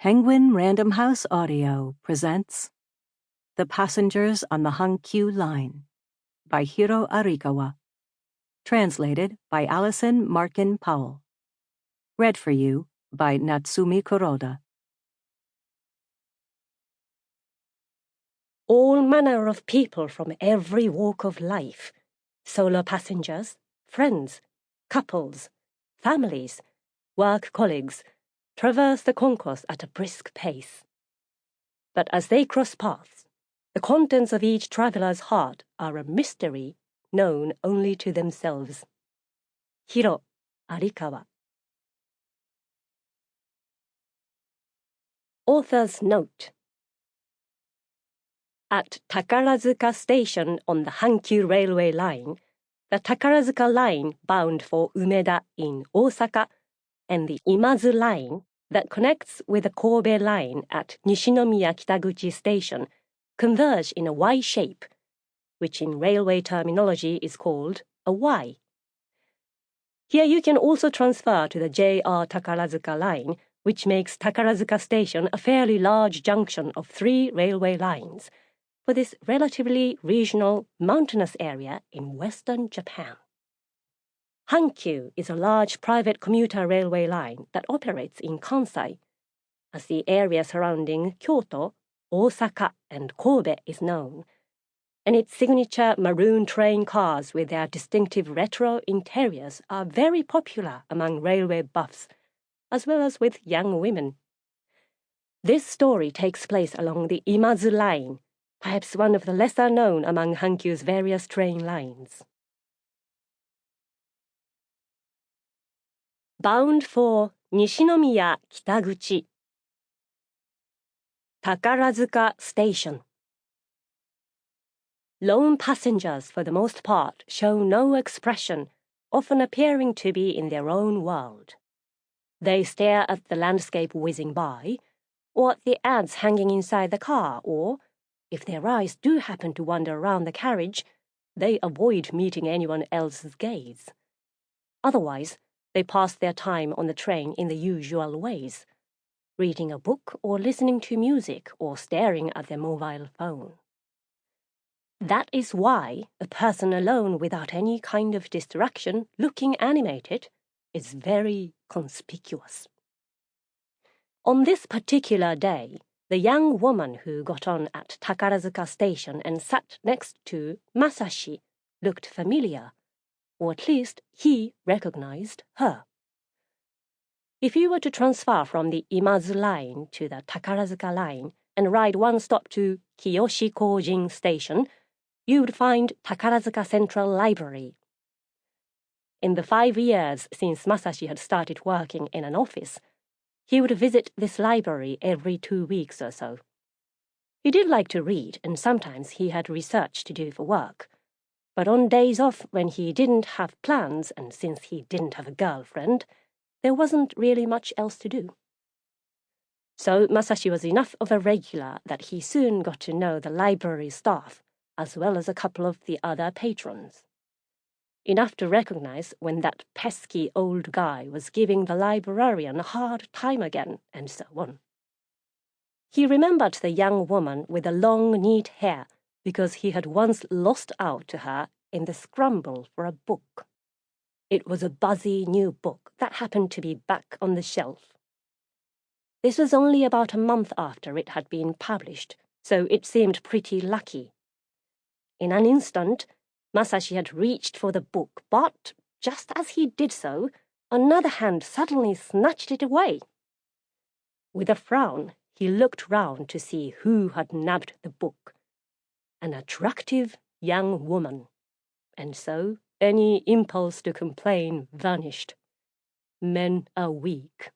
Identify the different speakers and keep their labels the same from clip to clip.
Speaker 1: Penguin Random House Audio presents The Passengers on the Hankyu Line by Hiro Arikawa. Translated by Allison Markin Powell. Read for you by Natsumi Kuroda.
Speaker 2: All manner of people from every walk of life, solo passengers, friends, couples, families, work colleagues, traverse the concourse at a brisk pace. But as they cross paths, the contents of each traveller's heart are a mystery known only to themselves. Hiro Arikawa. Author's note. At Takarazuka Station on the Hankyu Railway Line, the Takarazuka Line bound for Umeda in Osaka, and the Imazu Line that connects with the Kobe Line at Nishinomiya Kitaguchi Station converge in a Y shape, which in railway terminology is called a Y. Here you can also transfer to the JR Takarazuka Line, which makes Takarazuka Station a fairly large junction of 3 railway lines for this relatively regional, mountainous area in western Japan. Hankyu is a large private commuter railway line that operates in Kansai, as the area surrounding Kyoto, Osaka, and Kobe is known, and its signature maroon train cars with their distinctive retro interiors are very popular among railway buffs, as well as with young women. This story takes place along the Imazu Line, perhaps one of the lesser known among Hankyu's various train lines. Bound for Nishinomiya Kitaguchi. Takarazuka Station. Lone passengers, for the most part, show no expression, often appearing to be in their own world. They stare at the landscape whizzing by, or at the ads hanging inside the car, or, if their eyes do happen to wander around the carriage, they avoid meeting anyone else's gaze. Otherwise, they pass their time on the train in the usual ways, reading a book or listening to music or staring at their mobile phone. That is why a person alone without any kind of distraction, looking animated, is very conspicuous. On this particular day, the young woman who got on at Takarazuka Station and sat next to Masashi looked familiar, or at least he recognized her. If you were to transfer from the Imazu Line to the Takarazuka Line and ride one stop to Kiyoshi-Kojin Station, you would find Takarazuka Central Library. In the 5 years since Masashi had started working in an office, he would visit this library every 2 weeks or so. He did like to read, and sometimes he had research to do for work. But on days off when he didn't have plans, and since he didn't have a girlfriend, there wasn't really much else to do. So Masashi was enough of a regular that he soon got to know the library staff, as well as a couple of the other patrons. Enough to recognize when that pesky old guy was giving the librarian a hard time again, and so on. He remembered the young woman with the long, neat hair, because he had once lost out to her in the scramble for a book. It was a buzzy new book that happened to be back on the shelf. This was only about a month after it had been published, so it seemed pretty lucky. In an instant, Masashi had reached for the book, but just as he did so, another hand suddenly snatched it away. With a frown, he looked round to see who had nabbed the book. An attractive young woman, and so any impulse to complain vanished. Men are weak.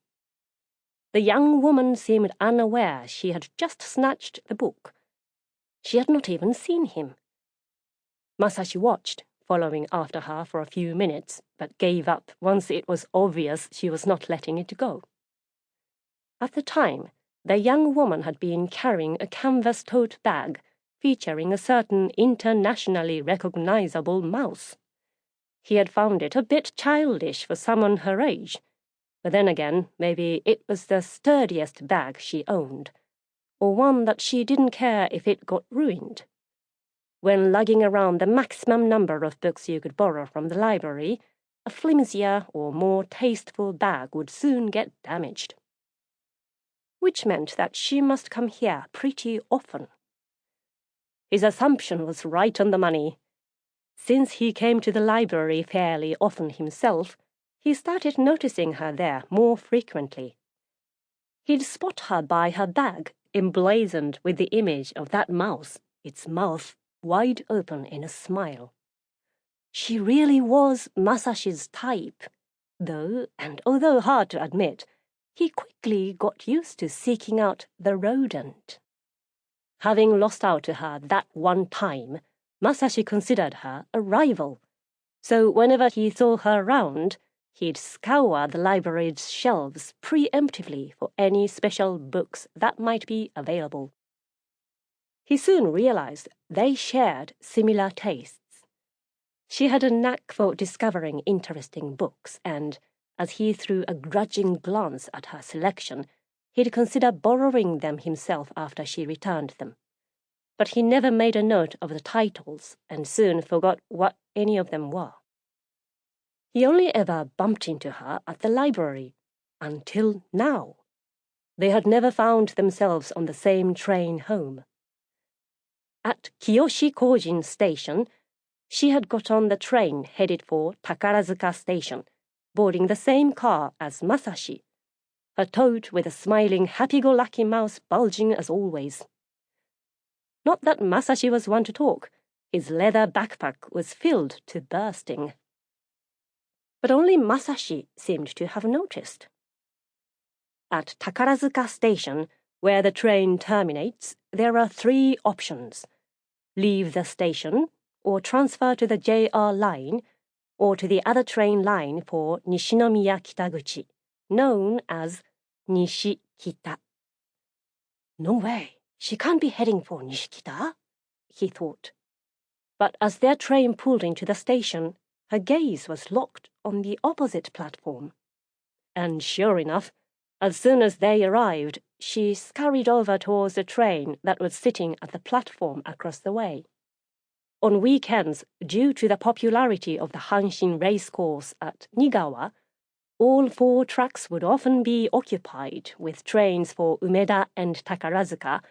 Speaker 2: The young woman seemed unaware she had just snatched the book. She had not even seen him. Masashi watched, following after her for a few minutes, but gave up once it was obvious she was not letting it go. At the time, the young woman had been carrying a canvas tote bag featuring a certain internationally recognizable mouse. He had found it a bit childish for someone her age, But then again, maybe it was the sturdiest bag she owned, or one that she didn't care if it got ruined. When lugging around the maximum number of books you could borrow from the library, a flimsier or more tasteful bag would soon get damaged. Which meant that she must come here pretty often. His assumption was right on the money. Since he came to the library fairly often himself, he started noticing her there more frequently. He'd spot her by her bag, emblazoned with the image of that mouse, its mouth wide open in a smile. She really was Masashi's type, though, and although hard to admit, he quickly got used to seeking out the rodent. Having lost out to her that one time, Masashi considered her a rival, so whenever he saw her around, he'd scour the library's shelves preemptively for any special books that might be available. He soon realized they shared similar tastes. She had a knack for discovering interesting books, and as he threw a grudging glance at her selection, he'd consider borrowing them himself after she returned them. But he never made a note of the titles and soon forgot what any of them were. He only ever bumped into her at the library, until now. They had never found themselves on the same train home. At Kiyoshi-Kojin Station, she had got on the train headed for Takarazuka Station, boarding the same car as Masashi, her toad with a smiling happy-go-lucky mouse bulging as always. Not that Masashi was one to talk. His leather backpack was filled to bursting. But only Masashi seemed to have noticed. At Takarazuka Station, where the train terminates, there are 3 options: leave the station, or transfer to the JR line, or to the other train line for Nishinomiya Kitaguchi, known as Nishi-Kita. No way, she can't be heading for Nishikita, he thought. But as their train pulled into the station, her gaze was locked on the opposite platform. And sure enough, as soon as they arrived, she scurried over towards the train that was sitting at the platform across the way. On weekends, due to the popularity of the Hanshin racecourse at Nigawa, all 4 tracks would often be occupied with trains for Umeda and Takarazuka,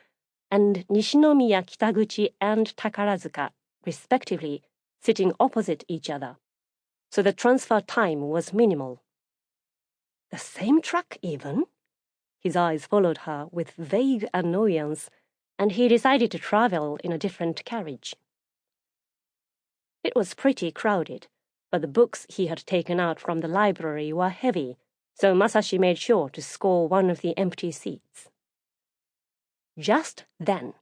Speaker 2: and Nishinomiya Kitaguchi and Takarazuka, respectively, sitting opposite each other, so the transfer time was minimal. The same track, even? His eyes followed her with vague annoyance, and he decided to travel in a different carriage. It was pretty crowded, but the books he had taken out from the library were heavy, so Masashi made sure to score one of the empty seats. Just then,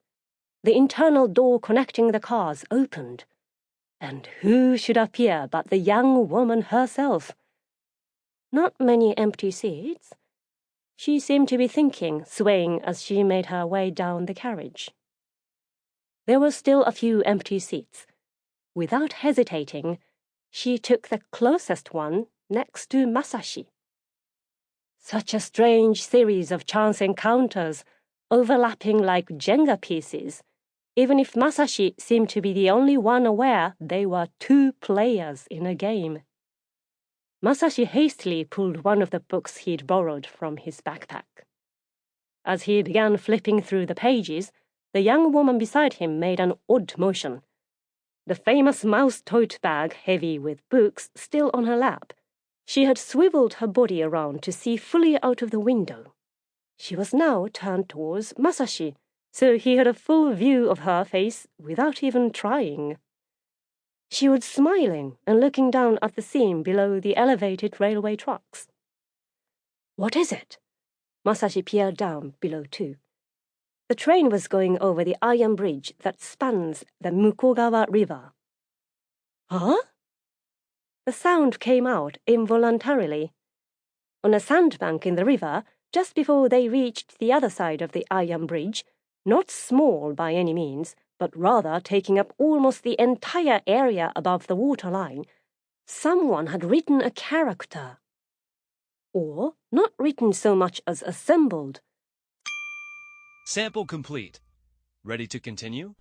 Speaker 2: the internal door connecting the cars opened, and who should appear but the young woman herself? Not many empty seats, she seemed to be thinking, swaying as she made her way down the carriage. There were still a few empty seats. Without hesitating, she took the closest one next to Masashi. Such a strange series of chance encounters, overlapping like Jenga pieces, even if Masashi seemed to be the only one aware they were 2 players in a game. Masashi hastily pulled one of the books he'd borrowed from his backpack. As he began flipping through the pages, the young woman beside him made an odd motion. The famous mouse tote bag, heavy with books, still on her lap. She had swiveled her body around to see fully out of the window. She was now turned towards Masashi, so he had a full view of her face without even trying. She was smiling and looking down at the scene below the elevated railway tracks. What is it? Masashi peered down below too. The train was going over the iron bridge that spans the Mukogawa River. Huh? The sound came out involuntarily. On a sandbank in the river, just before they reached the other side of the iron bridge, not small by any means, but rather taking up almost the entire area above the waterline, someone had written a character. or not written so much as assembled.
Speaker 3: Sample complete. Ready to continue?